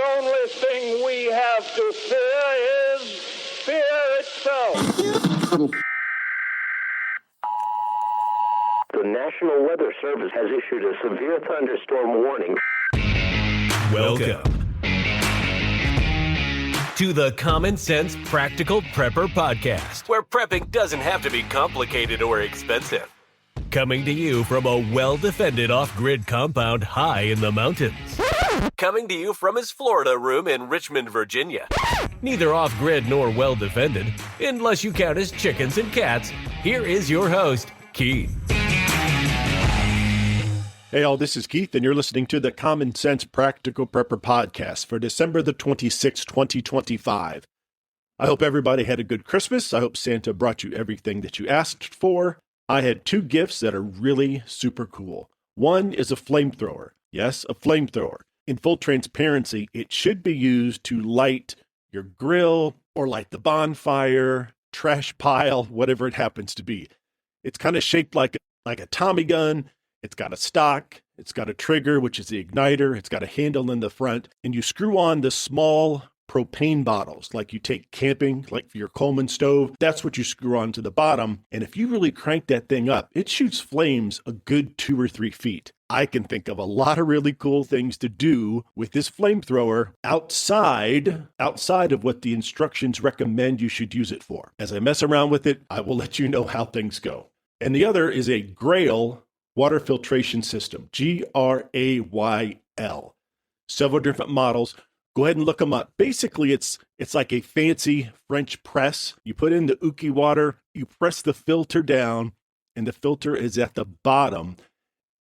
only thing we have to fear is fear itself. The National Weather Service has issued a severe thunderstorm warning. Welcome to the Common Sense Practical Prepper Podcast, where prepping doesn't have to be complicated or expensive. Coming to you from a well-defended off-grid compound high in the mountains. Coming to you from his Florida room in Richmond, Virginia. Neither off-grid nor well-defended, unless you count his chickens and cats. Here is your host, Keith. Hey all, this is Keith, and you're listening to the Common Sense Practical Prepper Podcast for December the 26th, 2025. I hope everybody had a good Christmas. I hope Santa brought you everything that you asked for. I had two gifts that are really super cool. One is a flamethrower. Yes, a flamethrower. In full transparency, it should be used to light your grill or light the bonfire, trash pile, whatever it happens to be. It's kind of shaped like a Tommy gun. It's got a stock, it's got a trigger, which is the igniter, it's got a handle in the front, and you screw on the small propane bottles, like you take camping, like for your Coleman stove. That's what you screw on to the bottom, and if you really crank that thing up, it shoots flames a good 2 or 3 feet. I can think of a lot of really cool things to do with this flamethrower outside of what the instructions recommend you should use it for. As I mess around with it, I will let you know how things go. And the other is a GRAYL water filtration system, GRAYL. Several different models. Go ahead and look them up. Basically, it's like a fancy French press. You put in the Uki water, you press the filter down, and the filter is at the bottom,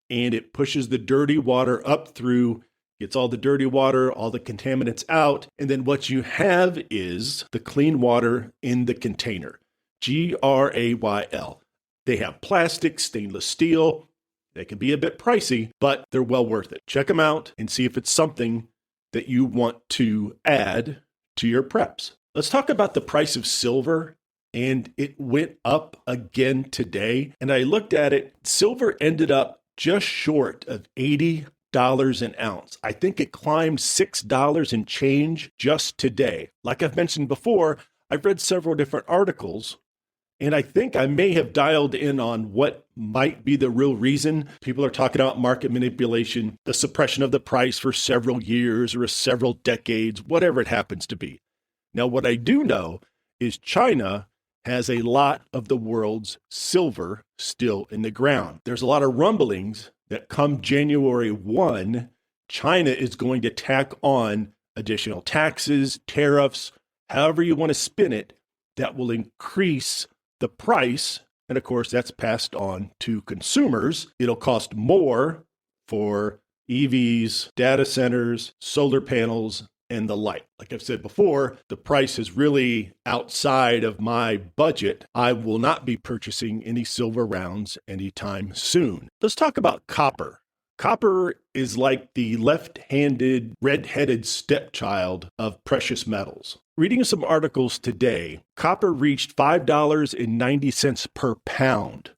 and it pushes the dirty water up through, gets all the dirty water, all the contaminants out, and then what you have is the clean water in the container, GRAYL. They have plastic, stainless steel. They can be a bit pricey, but they're well worth it. Check them out and see if it's something that you want to add to your preps. Let's talk about the price of silver, and it went up again today. And I looked at it, silver ended up just short of $80 an ounce. I think it climbed $6 and change just today. Like I've mentioned before, I've read several different articles, and I think I may have dialed in on what might be the real reason. People are talking about market manipulation, the suppression of the price for several years or several decades, whatever it happens to be. Now, what I do know is China has a lot of the world's silver still in the ground. There's a lot of rumblings that come January 1, China is going to tack on additional taxes, tariffs, however you want to spin it, that will increase the price, and of course, that's passed on to consumers. It'll cost more for EVs, data centers, solar panels, and the like. Like I've said before, the price is really outside of my budget. I will not be purchasing any silver rounds anytime soon. Let's talk about copper. Copper is like the left-handed, red-headed stepchild of precious metals. Reading some articles today, copper reached $5.90 per pound.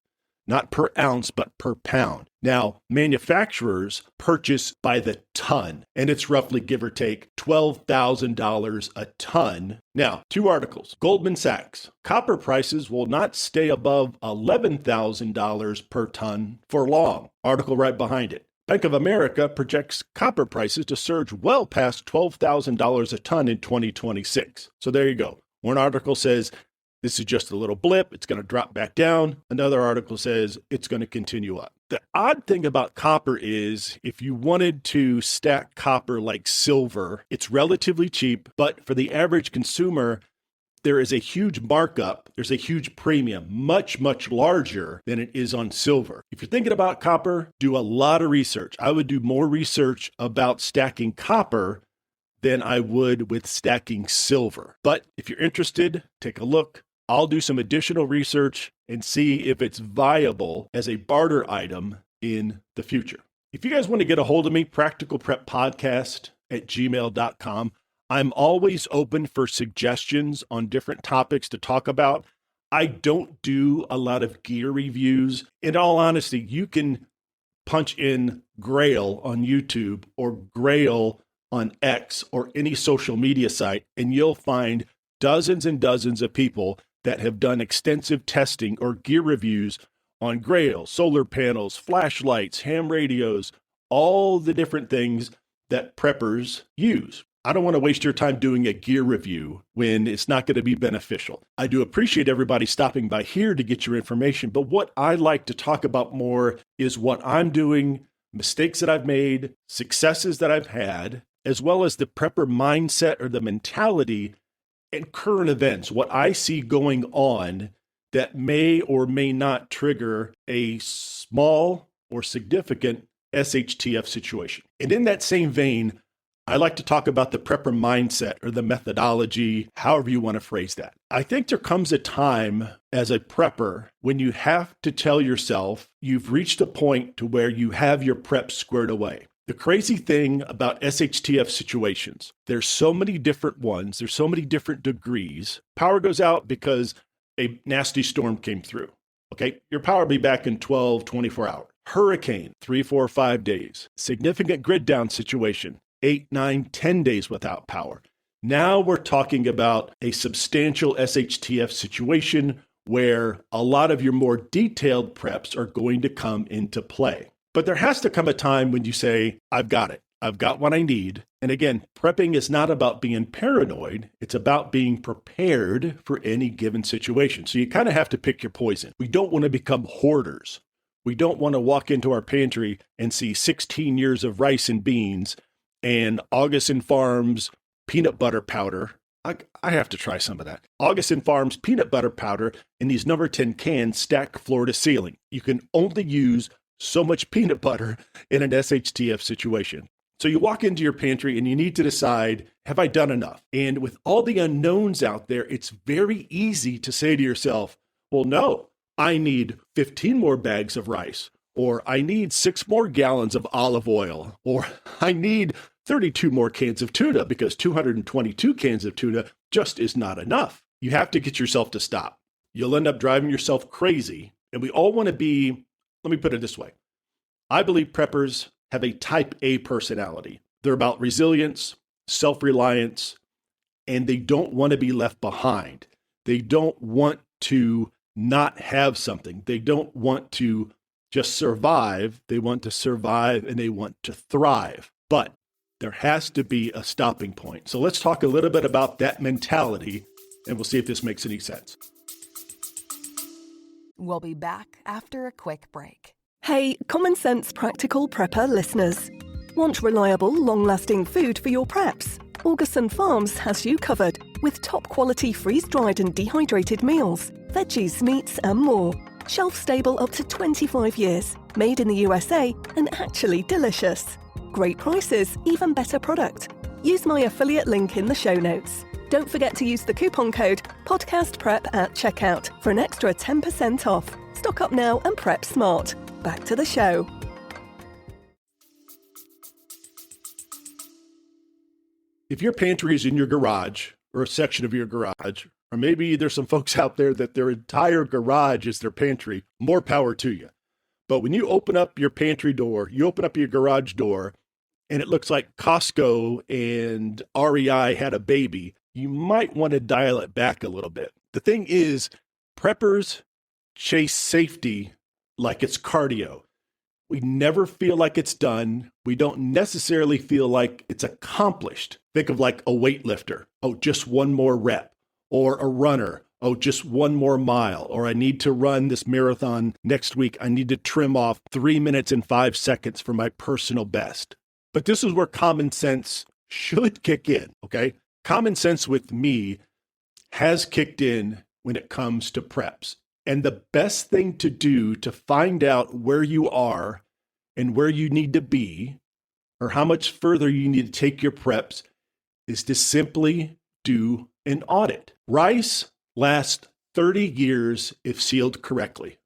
Not per ounce, but per pound. Now, manufacturers purchase by the ton, and it's roughly, give or take, $12,000 a ton. Now, two articles. Goldman Sachs. Copper prices will not stay above $11,000 per ton for long. Article right behind it. Bank of America projects copper prices to surge well past $12,000 a ton in 2026. So there you go. One article says this is just a little blip. It's going to drop back down. Another article says it's going to continue up. The odd thing about copper is if you wanted to stack copper like silver, it's relatively cheap, but for the average consumer, there is a huge markup. There's a huge premium, much, much larger than it is on silver. If you're thinking about copper, do a lot of research. I would do more research about stacking copper than I would with stacking silver. But if you're interested, take a look. I'll do some additional research and see if it's viable as a barter item in the future. If you guys want to get a hold of me, practicalpreppodcast@gmail.com. I'm always open for suggestions on different topics to talk about. I don't do a lot of gear reviews. In all honesty, you can punch in GRAYL on YouTube or GRAYL on X or any social media site, and you'll find dozens and dozens of people that have done extensive testing or gear reviews on GRAYL, solar panels, flashlights, ham radios, all the different things that preppers use. I don't want to waste your time doing a gear review when it's not going to be beneficial. I do appreciate everybody stopping by here to get your information, but what I like to talk about more is what I'm doing, mistakes that I've made, successes that I've had, as well as the prepper mindset or the mentality and current events, what I see going on that may or may not trigger a small or significant SHTF situation. And in that same vein, I like to talk about the prepper mindset or the methodology, however you want to phrase that. I think there comes a time as a prepper when you have to tell yourself you've reached a point to where you have your prep squared away. The crazy thing about SHTF situations, there's so many different ones, there's so many different degrees. Power goes out because a nasty storm came through. Okay, your power will be back in 12, 24 hours. Hurricane, 3, 4, 5 days. Significant grid down situation, 8, 9, 10 days without power. Now we're talking about a substantial SHTF situation where a lot of your more detailed preps are going to come into play. But there has to come a time when you say, I've got it. I've got what I need. And again, prepping is not about being paranoid. It's about being prepared for any given situation. So you kind of have to pick your poison. We don't want to become hoarders. We don't want to walk into our pantry and see 16 years of rice and beans and Augustin Farms peanut butter powder. I have to try some of that. Augustin Farms peanut butter powder in these number 10 cans stacked floor to ceiling. You can only use so much peanut butter in an SHTF situation. So you walk into your pantry and you need to decide, have I done enough? And with all the unknowns out there, it's very easy to say to yourself, well, no, I need 15 more bags of rice, or I need 6 more gallons of olive oil, or I need 32 more cans of tuna because 222 cans of tuna just is not enough. You have to get yourself to stop. You'll end up driving yourself crazy. And we all want to be, let me put it this way. I believe preppers have a type A personality. They're about resilience, self-reliance, and they don't want to be left behind. They don't want to not have something. They don't want to just survive. They want to survive and they want to thrive. But there has to be a stopping point. So let's talk a little bit about that mentality and we'll see if this makes any sense. We'll be back after a quick break. Hey, Common Sense Practical Prepper listeners. Want reliable, long-lasting food for your preps? Augustin Farms has you covered with top-quality freeze-dried and dehydrated meals, veggies, meats and more. Shelf-stable up to 25 years, made in the USA and actually delicious. Great prices, even better product. Use my affiliate link in the show notes. Don't forget to use the coupon code PODCASTPREP at checkout for an extra 10% off. Stock up now and prep smart. Back to the show. If your pantry is in your garage or a section of your garage, or maybe there's some folks out there that their entire garage is their pantry, more power to you. But when you open up your pantry door, you open up your garage door, and it looks like Costco and REI had a baby, you might want to dial it back a little bit. The thing is, preppers chase safety like it's cardio. We never feel like it's done. We don't necessarily feel like it's accomplished. Think of like a weightlifter. Oh, just one more rep. Or a runner. Oh, just one more mile. Or I need to run this marathon next week. I need to trim off 3 minutes and 5 seconds for my personal best. But this is where common sense should kick in, okay? Common sense with me has kicked in when it comes to preps. And the best thing to do to find out where you are and where you need to be, or how much further you need to take your preps, is to simply do an audit. Rice lasts 30 years if sealed correctly.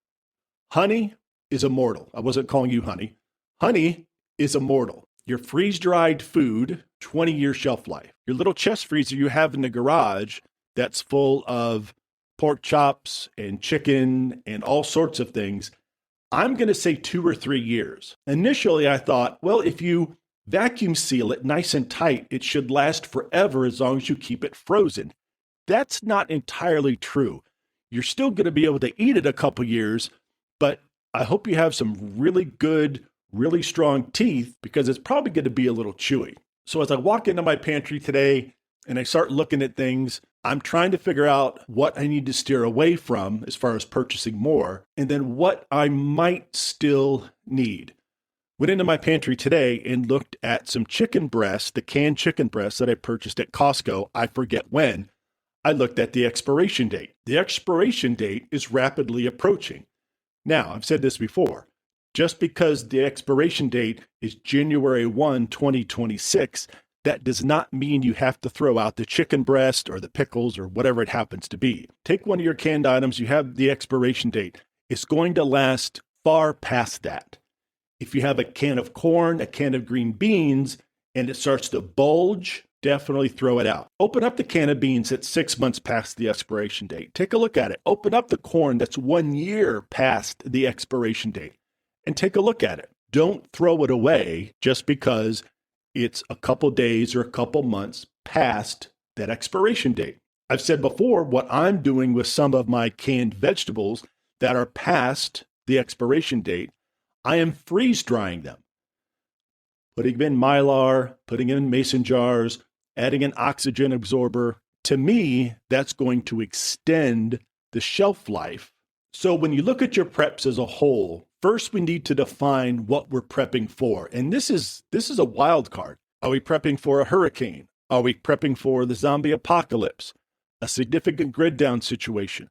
Honey is immortal. I wasn't calling you honey. Honey is immortal. Your freeze-dried food, 20-year shelf life. Your little chest freezer you have in the garage that's full of pork chops and chicken and all sorts of things, I'm going to say 2 or 3 years. Initially, I thought, well, if you vacuum seal it nice and tight. It should last forever as long as you keep it frozen. That's not entirely true. You're still going to be able to eat it a couple years, but I hope you have some really good, really strong teeth because it's probably going to be a little chewy. So as I walk into my pantry today and I start looking at things, I'm trying to figure out what I need to steer away from as far as purchasing more, and then what I might still need. Went into my pantry today and looked at some chicken breasts, the canned chicken breasts that I purchased at Costco. I forget when. I looked at the expiration date. The expiration date is rapidly approaching. Now, I've said this before. Just because the expiration date is January 1, 2026, that does not mean you have to throw out the chicken breast or the pickles or whatever it happens to be. Take one of your canned items, you have the expiration date. It's going to last far past that. If you have a can of corn, a can of green beans, and it starts to bulge, definitely throw it out. Open up the can of beans that's 6 months past the expiration date. Take a look at it. Open up the corn that's 1 year past the expiration date and take a look at it. Don't throw it away just because it's a couple days or a couple months past that expiration date. I've said before what I'm doing with some of my canned vegetables that are past the expiration date. I am freeze drying them, putting them in Mylar, putting them in mason jars, adding an oxygen absorber. To me, that's going to extend the shelf life. So when you look at your preps as a whole, first we need to define what we're prepping for. And this is a wild card. Are we prepping for a hurricane? Are we prepping for the zombie apocalypse? A significant grid down situation?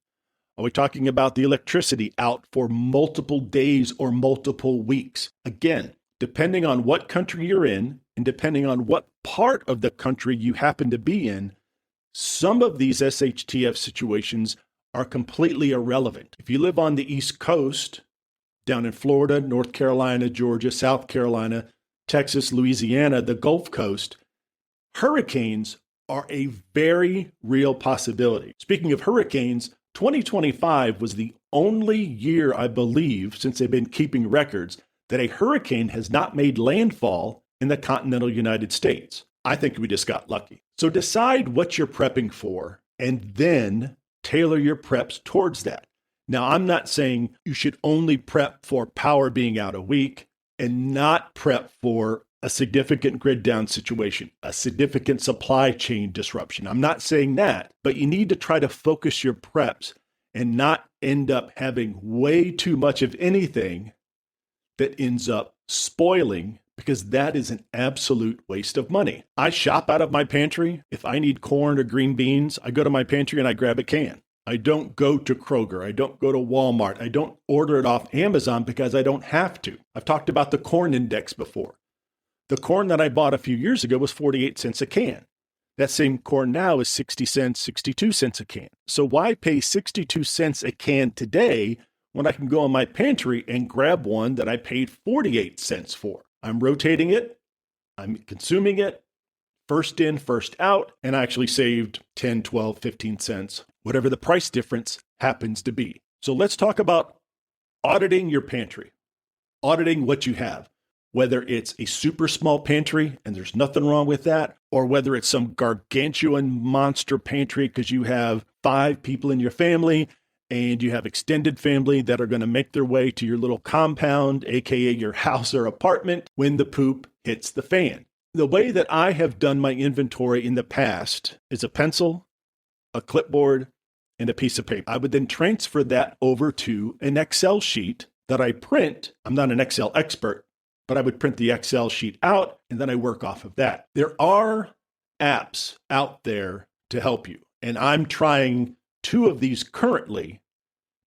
Are we talking about the electricity out for multiple days or multiple weeks? Again, depending on what country you're in and depending on what part of the country you happen to be in, some of these SHTF situations are completely irrelevant. If you live on the East Coast, down in Florida, North Carolina, Georgia, South Carolina, Texas, Louisiana, the Gulf Coast, hurricanes are a very real possibility. Speaking of hurricanes, 2025 was the only year, I believe, since they've been keeping records, that a hurricane has not made landfall in the continental United States. I think we just got lucky. So decide what you're prepping for and then tailor your preps towards that. Now, I'm not saying you should only prep for power being out a week and not prep for a significant grid down situation, a significant supply chain disruption. I'm not saying that, but you need to try to focus your preps and not end up having way too much of anything that ends up spoiling, because that is an absolute waste of money. I shop out of my pantry. If I need corn or green beans, I go to my pantry and I grab a can. I don't go to Kroger. I don't go to Walmart. I don't order it off Amazon because I don't have to. I've talked about the corn index before. The corn that I bought a few years ago was 48 cents a can. That same corn now is 60 cents, 62 cents a can. So why pay 62 cents a can today when I can go in my pantry and grab one that I paid 48 cents for? I'm rotating it. I'm consuming it. First in, first out. And I actually saved 10, 12, 15 cents, whatever the price difference happens to be. So let's talk about auditing your pantry, auditing what you have. Whether it's a super small pantry, and there's nothing wrong with that, or whether it's some gargantuan monster pantry because you have 5 people in your family and you have extended family that are going to make their way to your little compound, aka your house or apartment, when the poop hits the fan. The way that I have done my inventory in the past is a pencil, a clipboard, and a piece of paper. I would then transfer that over to an Excel sheet that I print. I'm not an Excel expert, but I would print the Excel sheet out and then I work off of that. There are apps out there to help you. And I'm trying 2 of these currently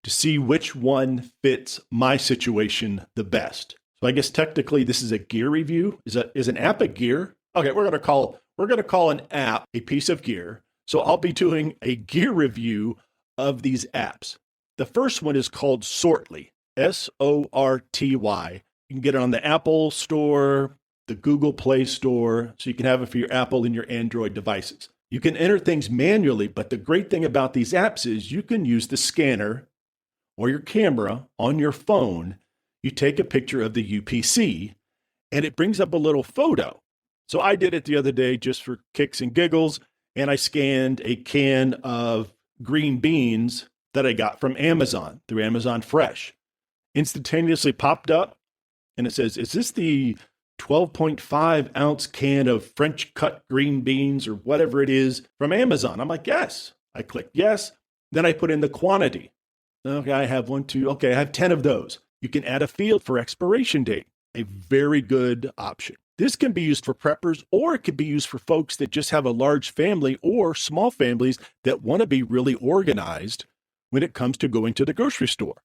to see which one fits my situation the best. So I guess technically this is a gear review. Is an app a gear? Okay, we're going to call an app a piece of gear. So I'll be doing a gear review of these apps. The first one is called Sortly, Sorty. You can get it on the Apple Store, the Google Play Store, so you can have it for your Apple and your Android devices. You can enter things manually, but the great thing about these apps is you can use the scanner or your camera on your phone. You take a picture of the UPC, and it brings up a little photo. So I did it the other day just for kicks and giggles, and I scanned a can of green beans that I got from Amazon through Amazon Fresh. Instantaneously popped up, and it says, is this the 12.5 ounce can of French cut green beans or whatever it is from Amazon? I'm like, yes. I clicked yes. Then I put in the quantity. Okay, I have 1, 2. Okay, I have 10 of those. You can add a field for expiration date. A very good option. This can be used for preppers, or it could be used for folks that just have a large family or small families that want to be really organized when it comes to going to the grocery store.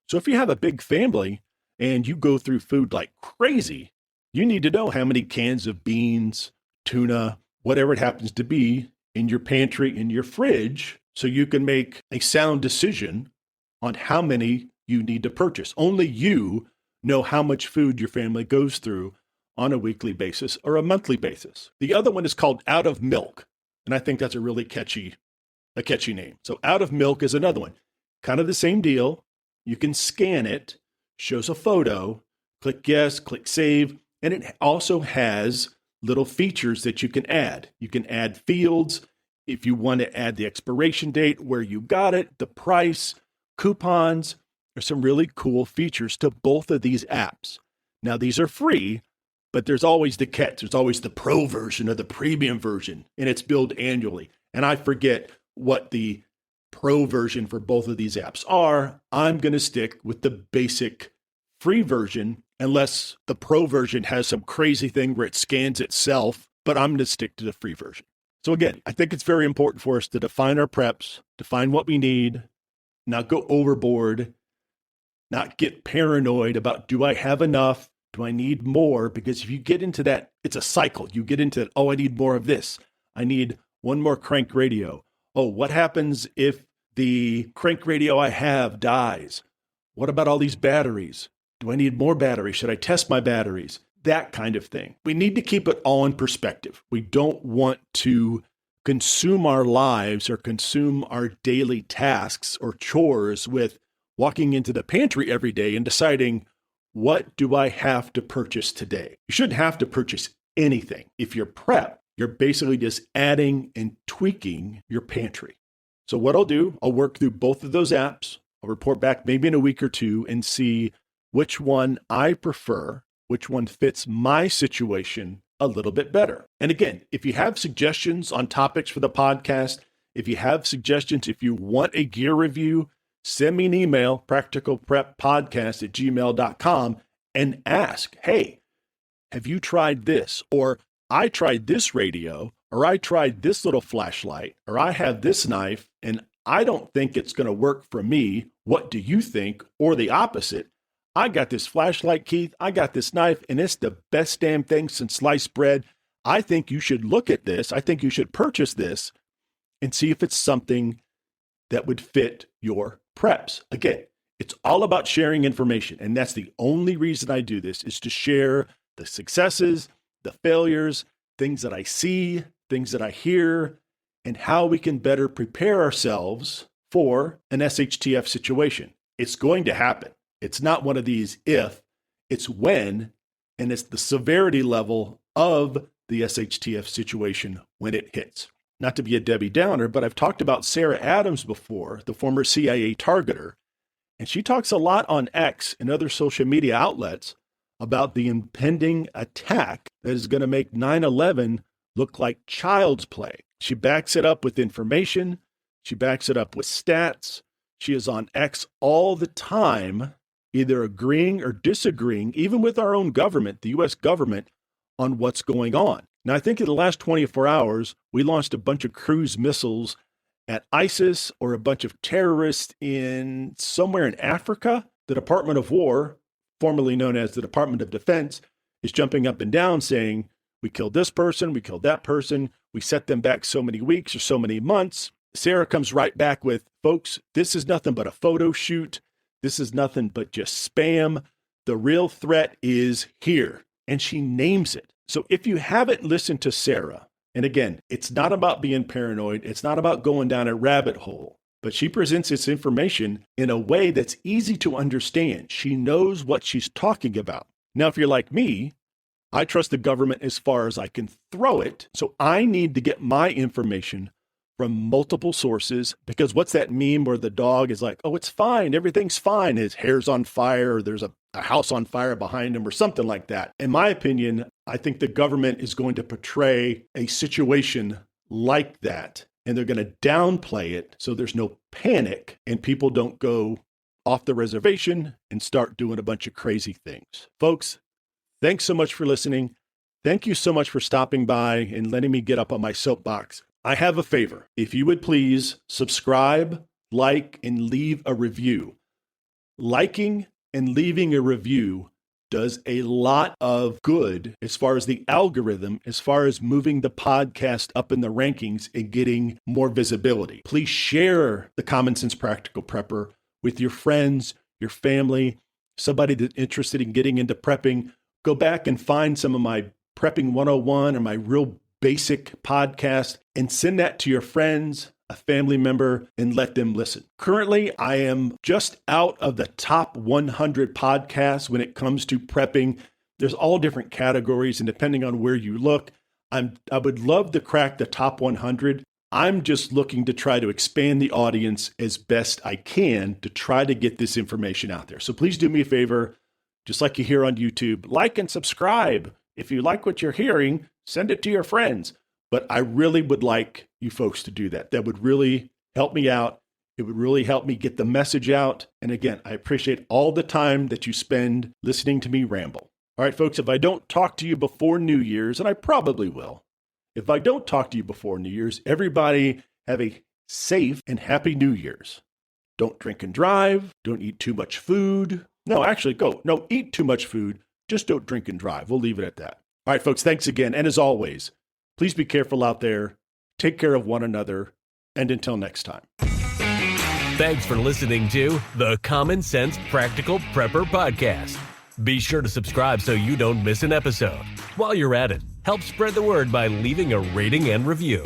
So if you have a big family and you go through food like crazy, you need to know how many cans of beans, tuna, whatever it happens to be in your pantry, in your fridge, so you can make a sound decision on how many you need to purchase. Only you know how much food your family goes through on a weekly basis or a monthly basis. The other one is called Out of Milk, and I think that's a really catchy name. So Out of Milk is another one. Kind of the same deal. You can scan it, shows a photo, click yes, click save, and it also has little features that you can add. You can add fields if you want to add the expiration date, where you got it, the price, coupons. There's some really cool features to both of these apps. Now, these are free, but there's always the catch. There's always the pro version or the premium version, and it's billed annually. And I forget what the pro version for both of these apps are. I'm going to stick with the basic free version, unless the pro version has some crazy thing where it scans itself, but I'm going to stick to the free version. So again, I think it's very important for us to define our preps, define what we need, not go overboard, not get paranoid about, do I have enough? Do I need more? Because if you get into that, it's a cycle. You get into, oh, I need more of this. I need one more crank radio. Oh, what happens if the crank radio I have dies? What about all these batteries? Do I need more batteries? Should I test my batteries? That kind of thing. We need to keep it all in perspective. We don't want to consume our lives or consume our daily tasks or chores with walking into the pantry every day and deciding, what do I have to purchase today? You shouldn't have to purchase anything. If you're prep, you're basically just adding and tweaking your pantry. So what I'll do, I'll work through both of those apps. I'll report back maybe in a week or two and see which one I prefer, which one fits my situation a little bit better. And again, if you have suggestions on topics for the podcast, if you have suggestions, if you want a gear review, send me an email, practicalpreppodcast@gmail.com, and ask, hey, have you tried this? Or I tried this radio, or I tried this little flashlight, or I have this knife, and I don't think it's going to work for me. What do you think? Or the opposite. I got this flashlight, Keith. I got this knife, and it's the best damn thing since sliced bread. I think you should look at this. I think you should purchase this and see if it's something that would fit your preps. Again, it's all about sharing information, and that's the only reason I do this, is to share the successes, the failures, things that I see, things that I hear, and how we can better prepare ourselves for an SHTF situation. It's going to happen. It's not one of these if, it's when, and it's the severity level of the SHTF situation when it hits. Not to be a Debbie Downer, but I've talked about Sarah Adams before, the former CIA targeter, and she talks a lot on X and other social media outlets about the impending attack that is going to make 9/11 look like child's play. She backs it up with information. She backs it up with stats. She is on X all the time, either agreeing or disagreeing, even with our own government, the U.S. government, on what's going on. Now, I think in the last 24 hours, we launched a bunch of cruise missiles at ISIS or a bunch of terrorists in somewhere in Africa. The Department of War, formerly known as the Department of Defense, is jumping up and down saying, we killed this person, we killed that person, we set them back so many weeks or so many months. Sarah comes right back with, folks, this is nothing but a photo shoot. This is nothing but just spam. The real threat is here. And she names it. So if you haven't listened to Sarah, and again, it's not about being paranoid. It's not about going down a rabbit hole, but she presents this information in a way that's easy to understand. She knows what she's talking about. Now, if you're like me, I trust the government as far as I can throw it. So I need to get my information from multiple sources, because what's that meme where the dog is like, oh, it's fine, everything's fine, his hair's on fire, or there's a house on fire behind him or something like that. In my opinion, I think the government is going to portray a situation like that, and they're going to downplay it so there's no panic and people don't go off the reservation and start doing a bunch of crazy things. Folks, thanks so much for listening. Thank you so much for stopping by and letting me get up on my soapbox. I have a favor. If you would please subscribe, like, and leave a review. Liking and leaving a review does a lot of good as far as the algorithm, as far as moving the podcast up in the rankings and getting more visibility. Please share the Common Sense Practical Prepper with your friends, your family, somebody that's interested in getting into prepping. Go back and find some of my Prepping 101 or my real basic podcast and send that to your friends, a family member, and let them listen. Currently, I am just out of the top 100 podcasts when it comes to prepping. There's all different categories, and depending on where you look, I would love to crack the top 100. I'm just looking to try to expand the audience as best I can to try to get this information out there. So please do me a favor, just like you hear on YouTube, like and subscribe. If you like what you're hearing, send it to your friends. But I really would like you folks to do that. That would really help me out. It would really help me get the message out. And again, I appreciate all the time that you spend listening to me ramble. All right, folks, if I don't talk to you before New Year's, and I probably will, if I don't talk to you before New Year's, everybody have a safe and happy New Year's. Don't drink and drive. Don't eat too much food. No, actually, eat too much food. Just don't drink and drive. We'll leave it at that. All right, folks, thanks again. And as always, please be careful out there. Take care of one another. And until next time. Thanks for listening to the Common Sense Practical Prepper Podcast. Be sure to subscribe so you don't miss an episode. While you're at it, help spread the word by leaving a rating and review.